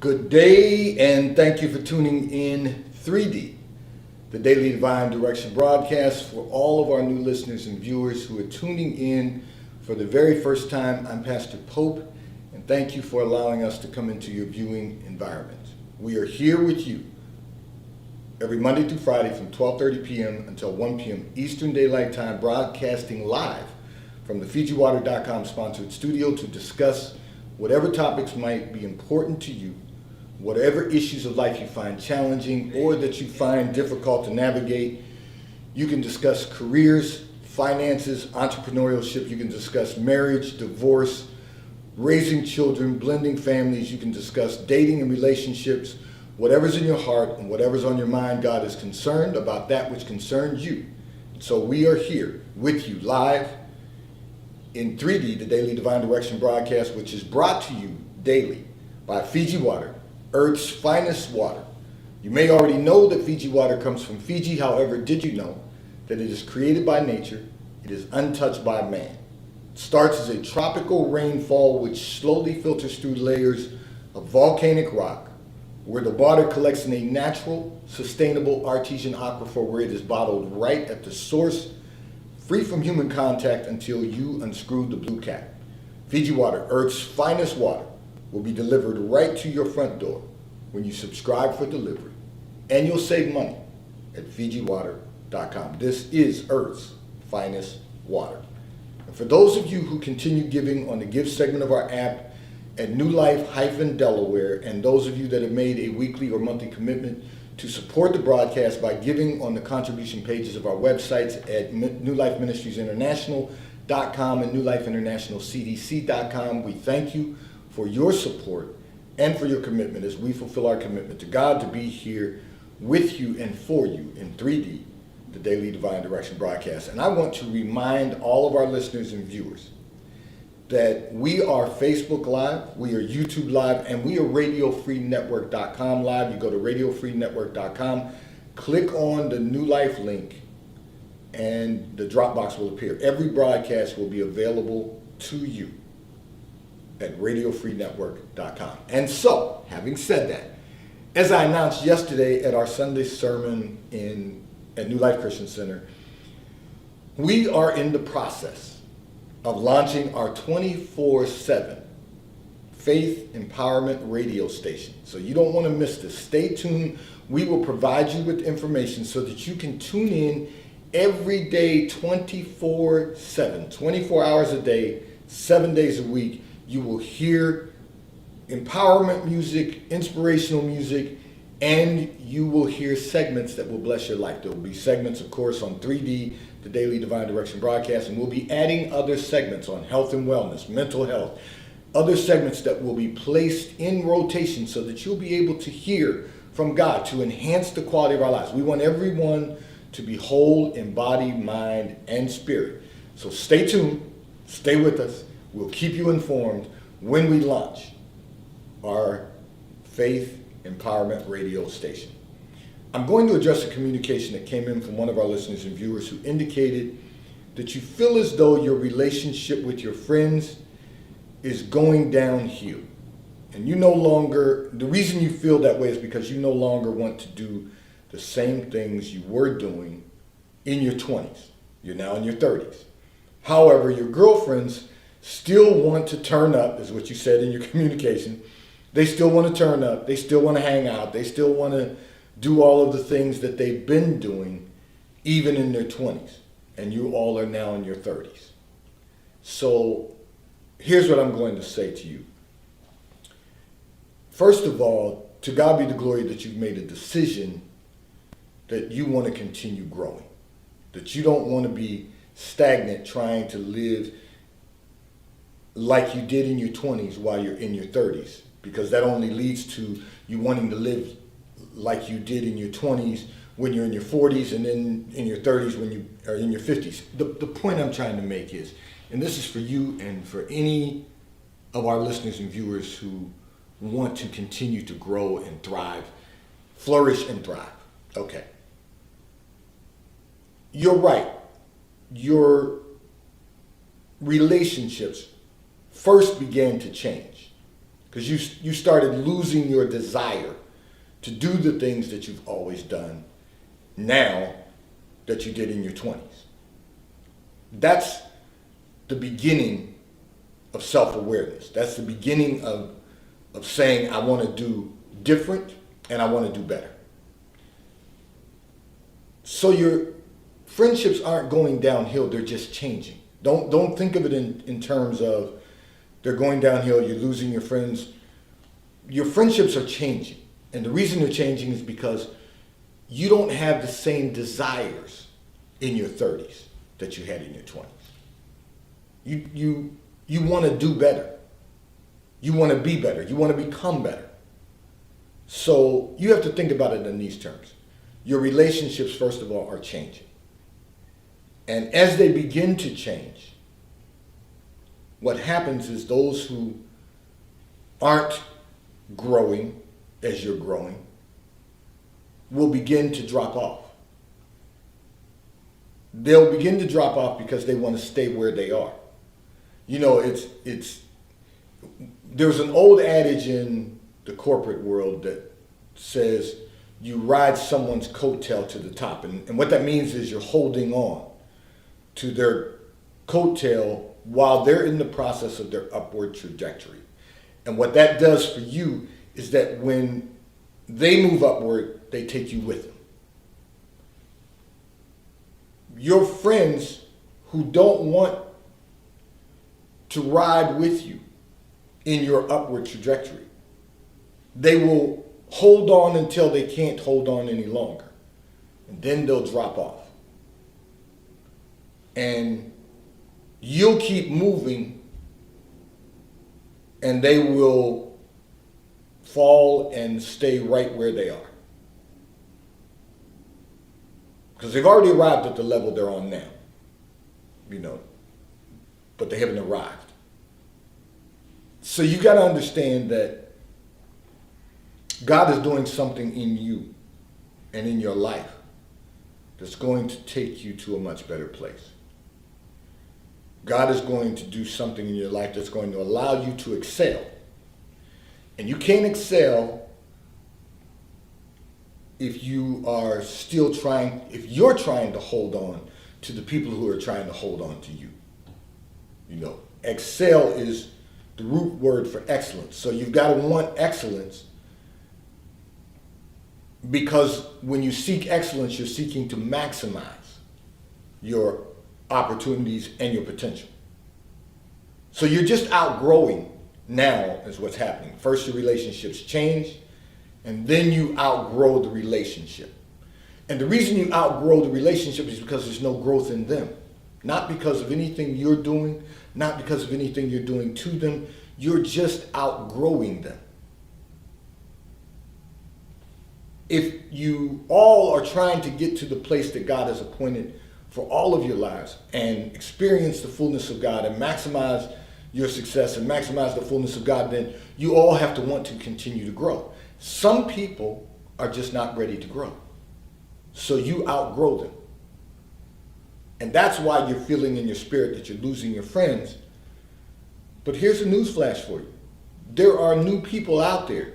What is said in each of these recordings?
Good day, and thank you for tuning in 3D, the Daily Divine Direction broadcast. For all of our new listeners and viewers who are tuning in for the very first time, I'm Pastor Pope, and thank you for allowing us to come into your viewing environment. We are here with you every Monday through Friday from 12:30 p.m. until 1 p.m. Eastern Daylight Time, broadcasting live from the FijiWater.com sponsored studio to discuss whatever topics might be important to you, whatever issues of life you find challenging or that you find difficult to navigate. You can discuss careers, finances, entrepreneurship. You can discuss marriage, divorce, raising children, blending families. You can discuss dating and relationships. Whatever's in your heart and whatever's on your mind, God is concerned about that which concerns you. So we are here with you live in 3D, the Daily Divine Direction broadcast, which is brought to you daily by Fiji Water, Earth's finest water. You may already know that Fiji water comes from Fiji. However, did you know that it is created by nature? It is untouched by man. It starts as a tropical rainfall which slowly filters through layers of volcanic rock, where the water collects in a natural, sustainable artesian aquifer where it is bottled right at the source, free from human contact until you unscrew the blue cap. Fiji Water, Earth's finest water, will be delivered right to your front door when you subscribe for delivery. And you'll save money at FijiWater.com. This is Earth's finest water. And for those of you who continue giving on the Give segment of our app at New Life-Delaware, and those of you that have made a weekly or monthly commitment to support the broadcast by giving on the contribution pages of our websites at New Life Ministries International.com and New Life International CDC.com, we thank you for your support and for your commitment as we fulfill our commitment to God to be here with you and for you in 3D, the Daily Divine Direction broadcast. And I want to remind all of our listeners and viewers that we are Facebook Live, we are YouTube Live, and we are RadioFreeNetwork.com Live. You go to RadioFreeNetwork.com, click on the New Life link, and the Dropbox will appear. Every broadcast will be available to you at RadioFreeNetwork.com. And so, having said that, as I announced yesterday at our Sunday sermon at New Life Christian Center, we are in the process of launching our 24/7 faith empowerment radio station. So you don't want to miss this. Stay tuned. We will provide you with information so that you can tune in every day, 24/7, 24 hours a day, 7 days a week. You will hear empowerment music, inspirational music, and you will hear segments that will bless your life. There will be segments, of course, on 3D, the Daily Divine Direction broadcast, and we'll be adding other segments on health and wellness, mental health, other segments that will be placed in rotation so that you'll be able to hear from God to enhance the quality of our lives. We want everyone to be whole in body, mind, and spirit. So stay tuned, stay with us. We'll keep you informed when we launch our Faith Empowerment radio station. I'm going to address a communication that came in from one of our listeners and viewers who indicated that you feel as though your relationship with your friends is going downhill. And you no longer, the reason you feel that way is because you no longer want to do the same things you were doing in your 20s. You're now in your 30s. However, your girlfriends still want to turn up, is what you said in your communication. They still want to turn up. They still want to hang out. They still want to do all of the things that they've been doing even in their 20s. And you all are now in your 30s. So here's what I'm going to say to you. First of all, to God be the glory that you've made a decision that you want to continue growing. That you don't want to be stagnant trying to live like you did in your 20s while you're in your 30s. Because that only leads to you wanting to live like you did in your 20s when you're in your 40s and then in your 30s when you are in your 50s. The point I'm trying to make is, and this is for you and for any of our listeners and viewers who want to continue to grow and thrive, flourish and thrive. Okay. You're right. Your relationships first began to change because you started losing your desire to do the things that you've always done now that you did in your 20s. That's the beginning of self-awareness. That's the beginning of saying, I want to do different and I want to do better. So your friendships aren't going downhill, they're just changing. Don't think of it in terms of they're going downhill, you're losing your friends. Your friendships are changing. And the reason they're changing is because you don't have the same desires in your 30s that you had in your 20s. You want to do better. You want to be better. You want to become better. So you have to think about it in these terms. Your relationships, first of all, are changing. And as they begin to change, what happens is those who aren't growing as you're growing will begin to drop off. They'll begin to drop off because they want to stay where they are. You know, there's an old adage in the corporate world that says you ride someone's coattail to the top. And what that means is you're holding on to their coattail while they're in the process of their upward trajectory. And what that does for you is that when they move upward, they take you with them. Your friends who don't want to ride with you in your upward trajectory, they will hold on until they can't hold on any longer. And then they'll drop off. And you'll keep moving and they will fall and stay right where they are. Because they've already arrived at the level they're on now, you know, but they haven't arrived. So you got to understand that God is doing something in you and in your life that's going to take you to a much better place. God is going to do something in your life that's going to allow you to excel. And you can't excel if you are if you're trying to hold on to the people who are trying to hold on to you. You know, excel is the root word for excellence. So you've got to want excellence, because when you seek excellence, you're seeking to maximize your opportunities and your potential. So you're just outgrowing now is what's happening. First, your relationships change, and then you outgrow the relationship. And the reason you outgrow the relationship is because there's no growth in them. Not because of anything you're doing, not because of anything you're doing to them. You're just outgrowing them. If you all are trying to get to the place that God has appointed for all of your lives and experience the fullness of God and maximize your success and maximize the fullness of God, then you all have to want to continue to grow. Some people are just not ready to grow. So you outgrow them. And that's why you're feeling in your spirit that you're losing your friends. But here's a news flash for you. There are new people out there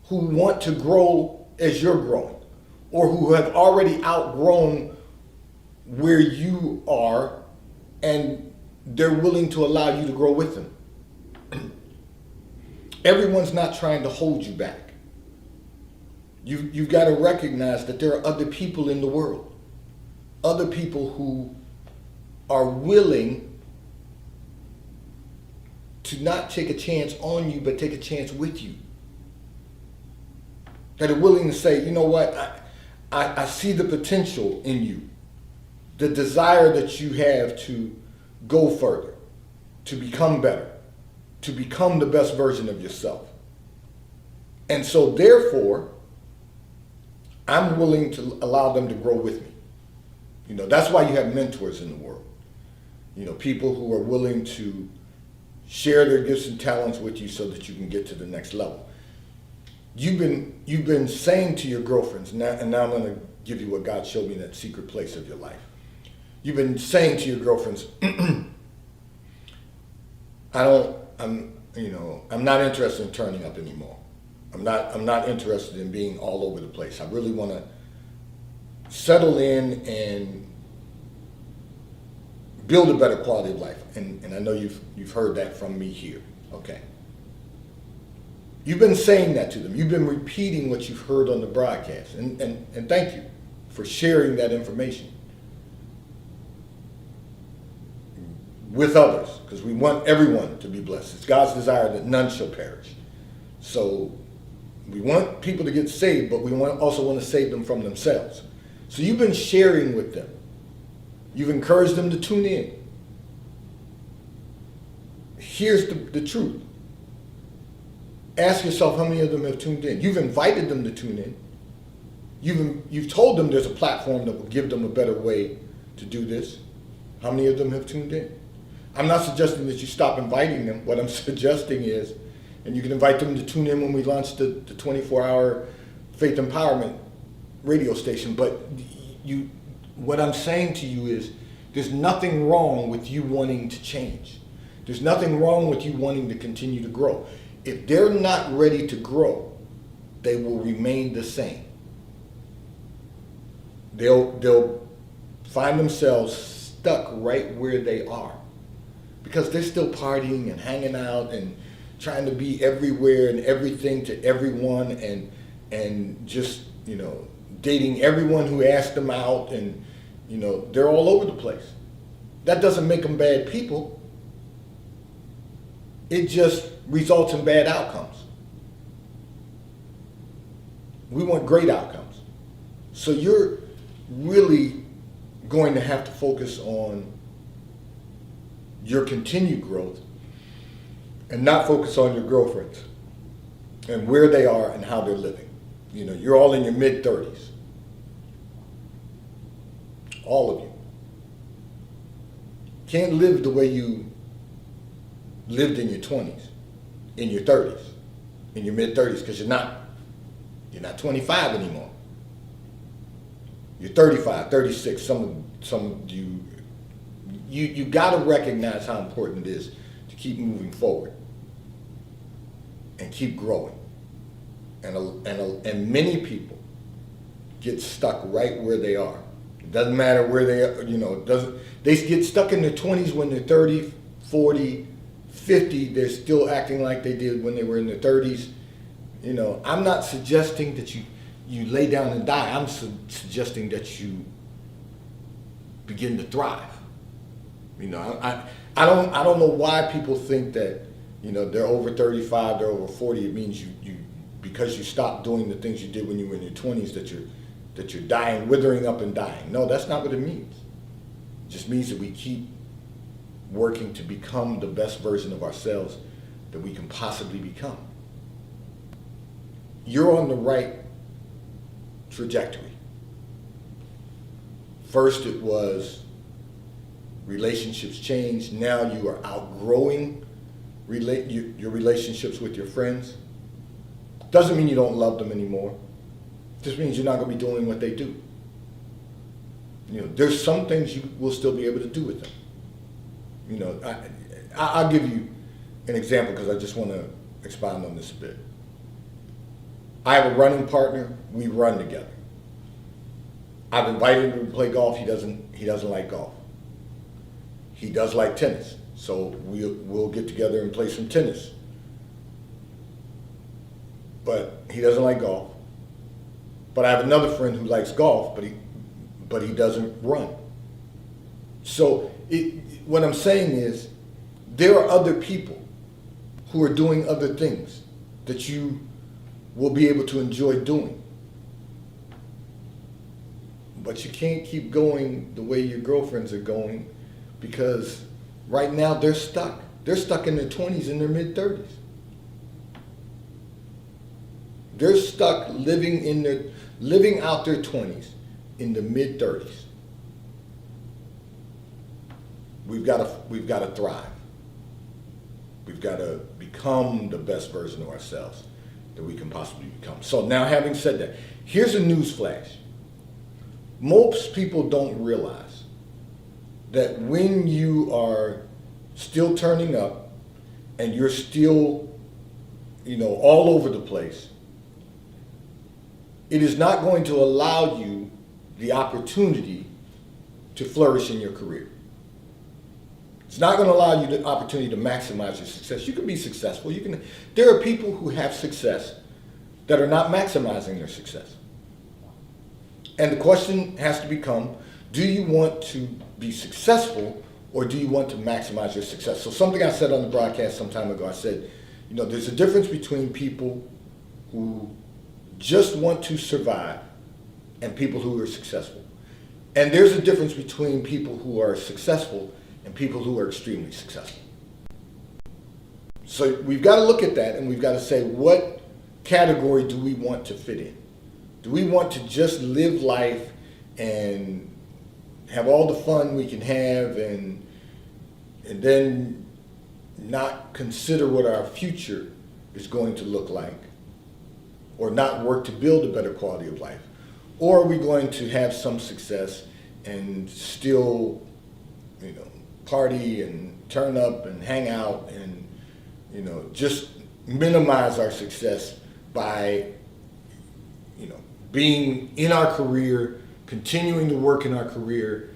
who want to grow as you're growing, or who have already outgrown where you are, and they're willing to allow you to grow with them. Everyone's not trying to hold you back. You've got to recognize that there are other people in the world, other people who are willing to not take a chance on you, but take a chance with you. That are willing to say, you know what, I see the potential in you, the desire that you have to go further, to become better, to become the best version of yourself. And so therefore, I'm willing to allow them to grow with me. You know, that's why you have mentors in the world. You know, people who are willing to share their gifts and talents with you so that you can get to the next level. You've been saying to your girlfriends, and now I'm going to give you what God showed me in that secret place of your life. You've been saying to your girlfriends, and I'm not interested in turning up anymore. I'm not interested in being all over the place. I really want to settle in and build a better quality of life. And I know you've heard that from me here. Okay. You've been saying that to them. You've been repeating what you've heard on the broadcast. And thank you for sharing that information with others, because we want everyone to be blessed. It's God's desire that none shall perish. So we want people to get saved, but we also want to save them from themselves. So you've been sharing with them. You've encouraged them to tune in. Here's the truth. Ask yourself how many of them have tuned in. You've invited them to tune in. You've told them there's a platform that will give them a better way to do this. How many of them have tuned in? I'm not suggesting that you stop inviting them. What I'm suggesting is, and you can invite them to tune in when we launch the 24-hour Faith Empowerment radio station, but what I'm saying to you is there's nothing wrong with you wanting to change. There's nothing wrong with you wanting to continue to grow. If they're not ready to grow, they will remain the same. They'll find themselves stuck right where they are because they're still partying and hanging out and trying to be everywhere and everything to everyone and just, dating everyone who asked them out, and, they're all over the place. That doesn't make them bad people. It just results in bad outcomes. We want great outcomes. So you're really going to have to focus on your continued growth and not focus on your girlfriends and where they are and how they're living. You're all in your mid-30s. All of you. Can't live the way you lived in your 20s, in your 30s, in your mid-30s, because you're not 25 anymore. You're 35, 36. Some of you got to recognize how important it is to keep moving forward and keep growing. And many people get stuck right where they are. It doesn't matter where they are, they get stuck in their 20s when they're 30, 40, 50. They're still acting like they did when they were in their 30s. I'm not suggesting that you lay down and die. I'm suggesting that you begin to thrive. I don't know why people think that, they're over 35, they're over 40. It means you because you stopped doing the things you did when you were in your 20s that you're dying, withering up and dying. No, that's not what it means. It just means that we keep working to become the best version of ourselves that we can possibly become. You're on the right trajectory. First it was relationships changed. Now you are outgrowing your relationships with your friends. Doesn't mean you don't love them anymore. Just means you're not going to be doing what they do. There's some things you will still be able to do with them. I'll give you an example because I just want to expound on this a bit. I have a running partner. We run together. I've invited him to play golf. He doesn't like golf. He does like tennis. So we'll get together and play some tennis. But he doesn't like golf. But I have another friend who likes golf, but he doesn't run. So what I'm saying is there are other people who are doing other things that you will be able to enjoy doing. But you can't keep going the way your girlfriends are going because right now they're stuck. They're stuck in their 20s and their mid-30s. They're stuck living out their 20s in the mid-30s. We've got to thrive. We've got to become the best version of ourselves that we can possibly become. So now, having said that, here's a news flash. Most people don't realize that when you are still turning up and you're still, all over the place, it is not going to allow you the opportunity to flourish in your career. It's not going to allow you the opportunity to maximize your success. You can be successful. There are people who have success that are not maximizing their success. And the question has to become, do you want to be successful or do you want to maximize your success? So something I said on the broadcast some time ago, I said, there's a difference between people who just want to survive and people who are successful. And there's a difference between people who are successful and people who are extremely successful. So we've got to look at that and we've got to say, what category do we want to fit in? Do we want to just live life and have all the fun we can have and then not consider what our future is going to look like, or not work to build a better quality of life? Or are we going to have some success and still, party and turn up and hang out and, just minimize our success by, being in our career, continuing to work in our career,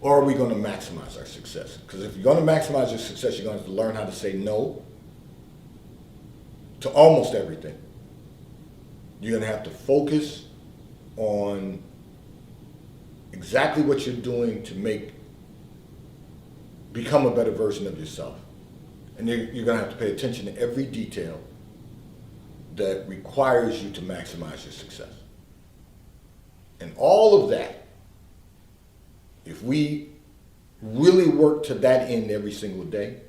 or are we going to maximize our success? Because if you're going to maximize your success, you're going to have to learn how to say no to almost everything. You're going to have to focus on exactly what you're doing to become a better version of yourself. And you're going to have to pay attention to every detail that requires you to maximize your success. And all of that, if we really work to that end every single day,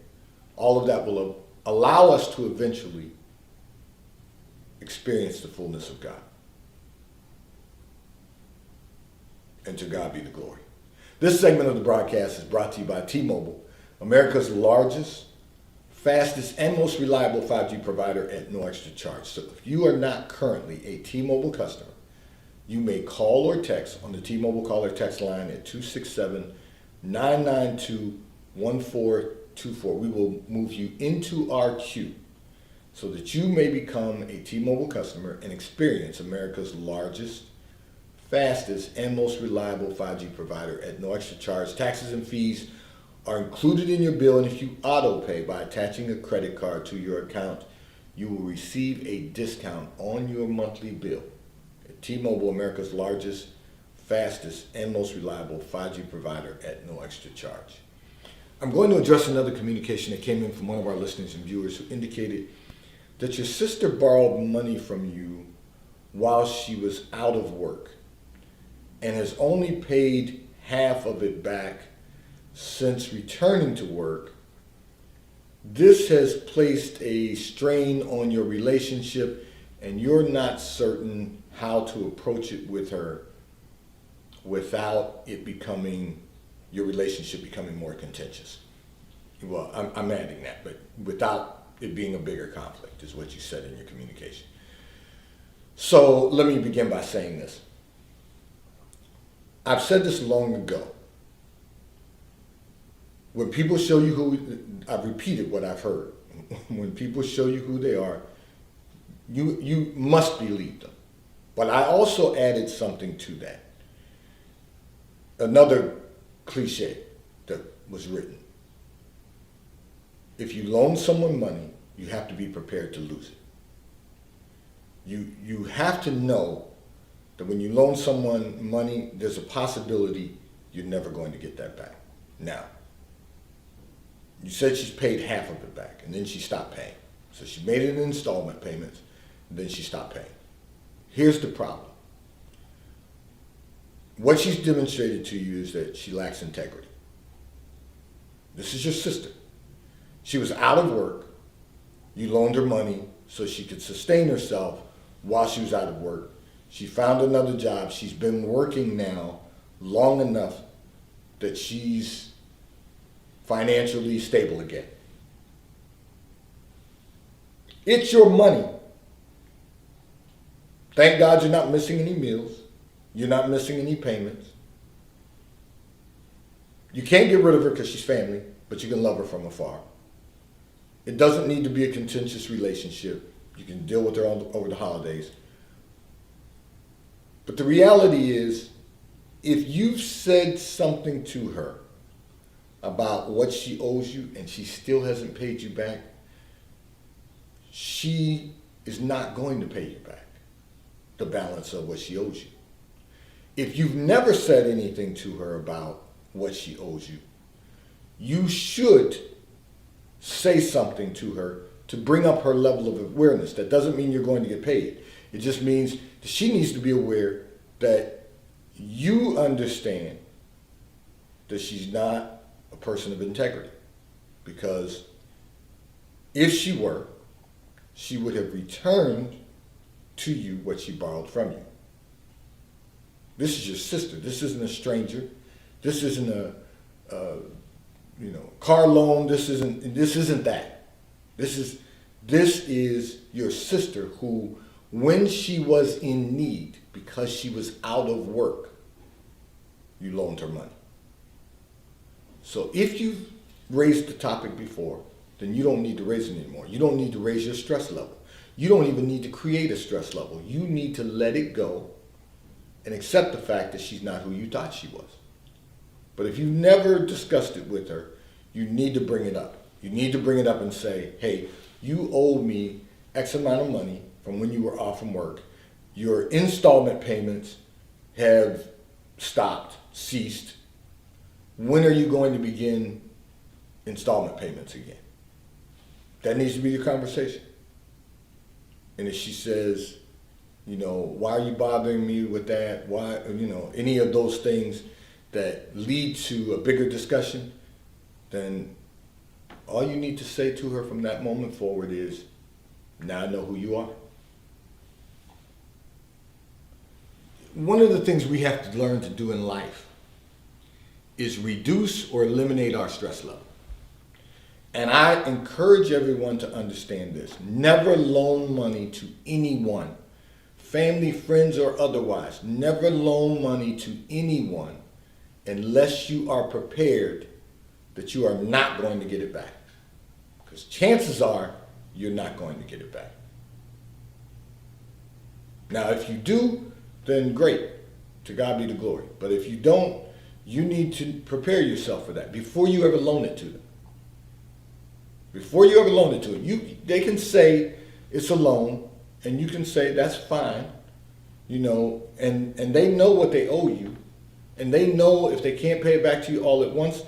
all of that will allow us to eventually experience the fullness of God. And to God be the glory. This segment of the broadcast is brought to you by T-Mobile, America's largest, fastest, and most reliable 5G provider at no extra charge. So if you are not currently a T-Mobile customer, you may call or text on the T-Mobile call or text line at 267-992-1424. We will move you into our queue so that you may become a T-Mobile customer and experience America's largest, fastest, and most reliable 5G provider at no extra charge. Taxes and fees are included in your bill, and if you auto pay by attaching a credit card to your account, you will receive a discount on your monthly bill. T-Mobile, America's largest, fastest, and most reliable 5G provider at no extra charge. I'm going to address another communication that came in from one of our listeners and viewers who indicated that your sister borrowed money from you while she was out of work and has only paid half of it back since returning to work. This has placed a strain on your relationship and you're not certain how to approach it with her without your relationship becoming more contentious. Well, I'm adding that, but without it being a bigger conflict is what you said in your communication. So let me begin by saying this. I've said this long ago. When people show you I've repeated what I've heard. When people show you who they are, you must believe them. But I also added something to that. Another cliche that was written. If you loan someone money, you have to be prepared to lose it. You have to know that when you loan someone money, there's a possibility you're never going to get that back. Now, you said she's paid half of it back, and then she stopped paying. So she made it in installment payments, and then she stopped paying. Here's the problem. What she's demonstrated to you is that she lacks integrity. This is your sister. She was out of work. You loaned her money so she could sustain herself while she was out of work. She found another job. She's been working now long enough that she's financially stable again. It's your money. Thank God you're not missing any meals. You're not missing any payments. You can't get rid of her because she's family, but you can love her from afar. It doesn't need to be a contentious relationship. You can deal with her over the holidays. But the reality is, if you've said something to her about what she owes you and she still hasn't paid you back, she is not going to pay you back the balance of what she owes you. If you've never said anything to her about what she owes you, you should say something to her to bring up her level of awareness. That doesn't mean you're going to get paid. It just means that she needs to be aware that you understand that she's not a person of integrity. Because if she were, she would have returned to you what she borrowed from you. This is your sister. This isn't a stranger. This isn't a car loan. This isn't that. This is your sister who, when she was in need, because she was out of work, you loaned her money. So if you've raised the topic before, then you don't need to raise it anymore. You don't need to raise your stress level. You don't even need to create a stress level. You need to let it go and accept the fact that she's not who you thought she was. But if you've never discussed it with her, you need to bring it up. You need to bring it up and say, hey, you owe me X amount of money from when you were off from work. Your installment payments have ceased. When are you going to begin installment payments again? That needs to be your conversation. And if she says, why are you bothering me with that? Why, any of those things that lead to a bigger discussion, then all you need to say to her from that moment forward is, now I know who you are. One of the things we have to learn to do in life is reduce or eliminate our stress level. And I encourage everyone to understand this. Never loan money to anyone, family, friends, or otherwise. Never loan money to anyone unless you are prepared that you are not going to get it back. Because chances are you're not going to get it back. Now, if you do, then great. To God be the glory. But if you don't, you need to prepare yourself for that before you ever loan it to them. Before you ever loan it to them, they can say it's a loan, and you can say that's fine, and they know what they owe you, and they know if they can't pay it back to you all at once,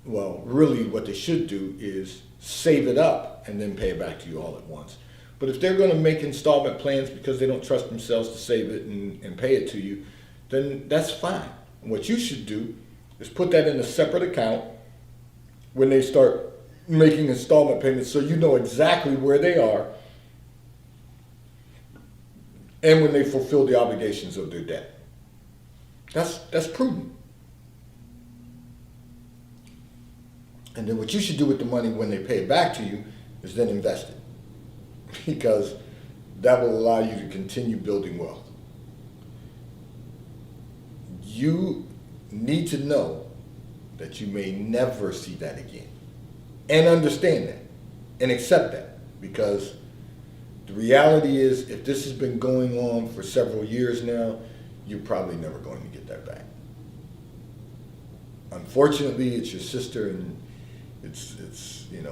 well, really what they should do is save it up and then pay it back to you all at once. But if they're going to make installment plans because they don't trust themselves to save it and pay it to you, then that's fine. And what you should do is put that in a separate account when they start making installment payments, so you know exactly where they are and when they fulfill the obligations of their debt. That's prudent. And then what you should do with the money when they pay it back to you is then invest it, because that will allow you to continue building wealth. You need to know that you may never see that again. And understand that and accept that, because the reality is, if this has been going on for several years now, you're probably never going to get that back. Unfortunately, it's your sister, and it's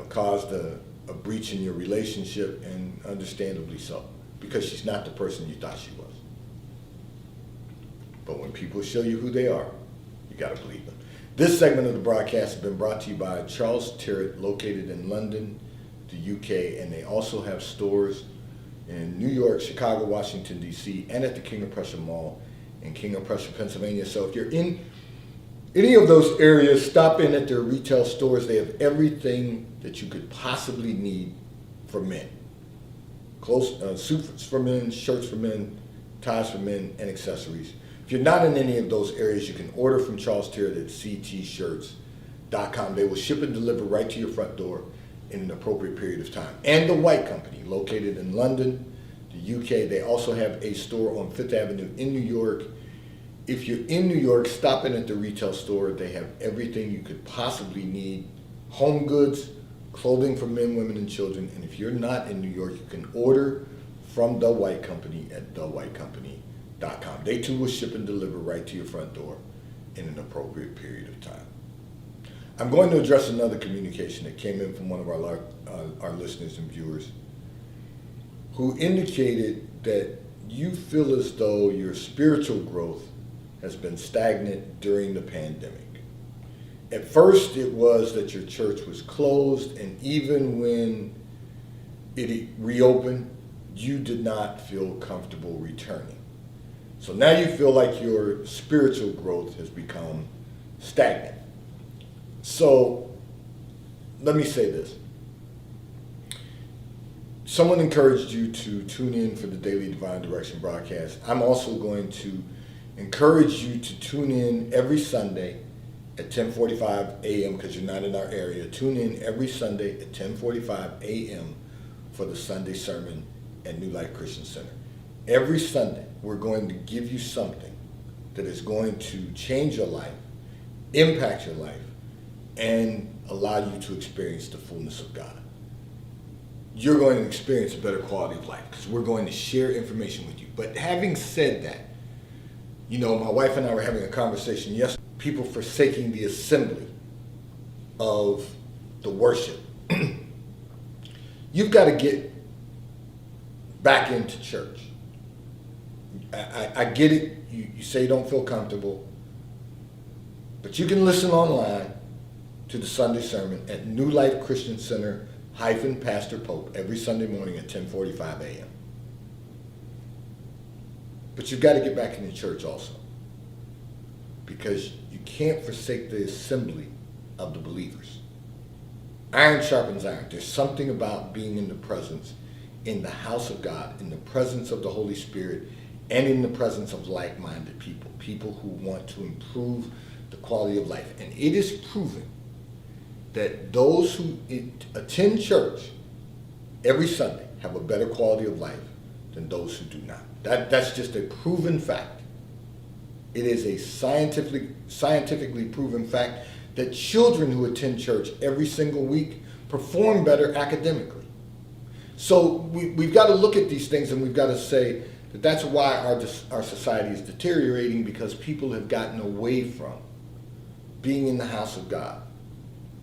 caused a breach in your relationship, and understandably so, because she's not the person you thought she was. But when people show you who they are, you got to believe them. This segment of the broadcast has been brought to you by Charles Tyrwhitt, located in London, the UK, and they also have stores in New York, Chicago, Washington, D.C., and at the King of Prussia Mall in King of Prussia, Pennsylvania. So if you're in any of those areas, stop in at their retail stores. They have everything that you could possibly need for men. Suits for men, shirts for men, ties for men, and accessories. If you're not in any of those areas, you can order from Charles Tyrwhitt at ctshirts.com. They will ship and deliver right to your front door in an appropriate period of time. And the White Company, located in London, the UK. They also have a store on Fifth Avenue in New York. If you're in New York, stop in at the retail store. They have everything you could possibly need. Home goods, clothing for men, women, and children. And if you're not in New York, you can order from The White Company at thewhitecompany.com. They too will ship and deliver right to your front door in an appropriate period of time. I'm going to address another communication that came in from one of our listeners and viewers who indicated that you feel as though your spiritual growth has been stagnant during the pandemic. At first, it was that your church was closed, and even when it reopened, you did not feel comfortable returning. So now you feel like your spiritual growth has become stagnant. So let me say this. Someone encouraged you to tune in for the Daily Divine Direction broadcast. I'm also going to encourage you to tune in every Sunday at 10:45 a.m. because you're not in our area. Tune in every Sunday at 10:45 a.m. for the Sunday sermon at New Life Christian Center. Every Sunday, we're going to give you something that is going to change your life, impact your life, and allow you to experience the fullness of God. You're going to experience a better quality of life because we're going to share information with you. But having said that, you know, my wife and I were having a conversation yesterday. People forsaking the assembly of the worship. You've got to get back into church. I get it. You say you don't feel comfortable, but you can listen online to the Sunday sermon at New Life Christian Center Pastor Pope every Sunday morning at 10:45 a.m. But you've got to get back into church also, because you can't forsake the assembly of the believers. Iron sharpens iron. There's something about being in the presence, in the house of God, in the presence of the Holy Spirit, and in the presence of like-minded people, people who want to improve the quality of life. And it is proven that those who attend church every Sunday have a better quality of life than those who do not. That's just a proven fact. It is a scientifically proven fact that children who attend church every single week perform better academically. So we've got to look at these things, and we've got to say that that's why our society is deteriorating, because people have gotten away from being in the house of God,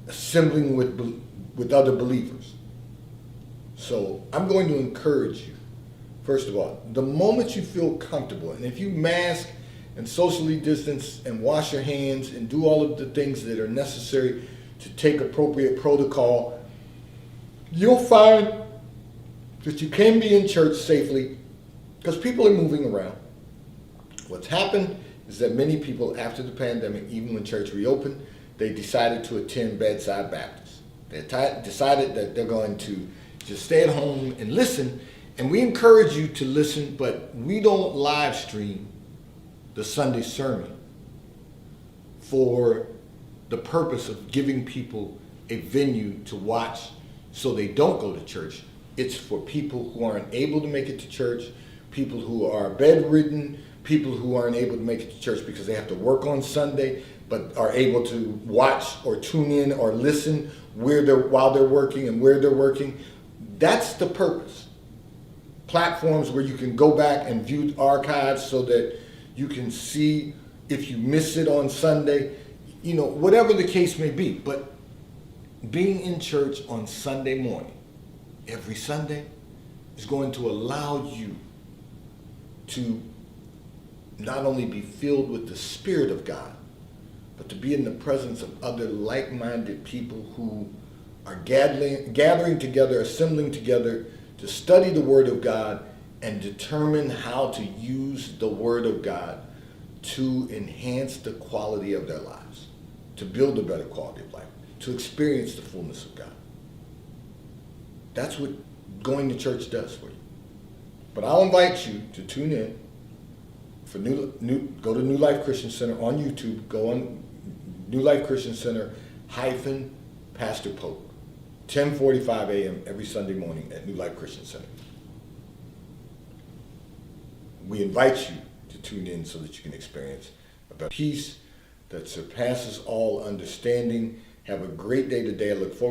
assembling with other believers. So I'm going to encourage you, first of all, the moment you feel comfortable, and if you mask and socially distance and wash your hands and do all of the things that are necessary to take appropriate protocol, you'll find that you can be in church safely, because people are moving around. What's happened is that many people after the pandemic, even when church reopened, they decided to attend Bedside Baptist. They decided that they're going to just stay at home and listen. And we encourage you to listen, but we don't live stream the Sunday sermon for the purpose of giving people a venue to watch so they don't go to church. It's for people who aren't able to make it to church, people who are bedridden, people who aren't able to make it to church because they have to work on Sunday, but are able to watch or tune in or listen while they're working and where they're working. That's the purpose. Platforms where you can go back and view archives so that you can see if you miss it on Sunday, you know, whatever the case may be. But being in church on Sunday morning, every Sunday, is going to allow you to not only be filled with the Spirit of God, but to be in the presence of other like-minded people who are gathering together, assembling together to study the Word of God and determine how to use the Word of God to enhance the quality of their lives, to build a better quality of life, to experience the fullness of God. That's what going to church does for you. But I'll invite you to tune in for go to New Life Christian Center on YouTube. Go on New Life Christian Center Pastor Pope, 10:45 a.m. every Sunday morning at New Life Christian Center. We invite you to tune in so that you can experience a better peace that surpasses all understanding. Have a great day today. I look forward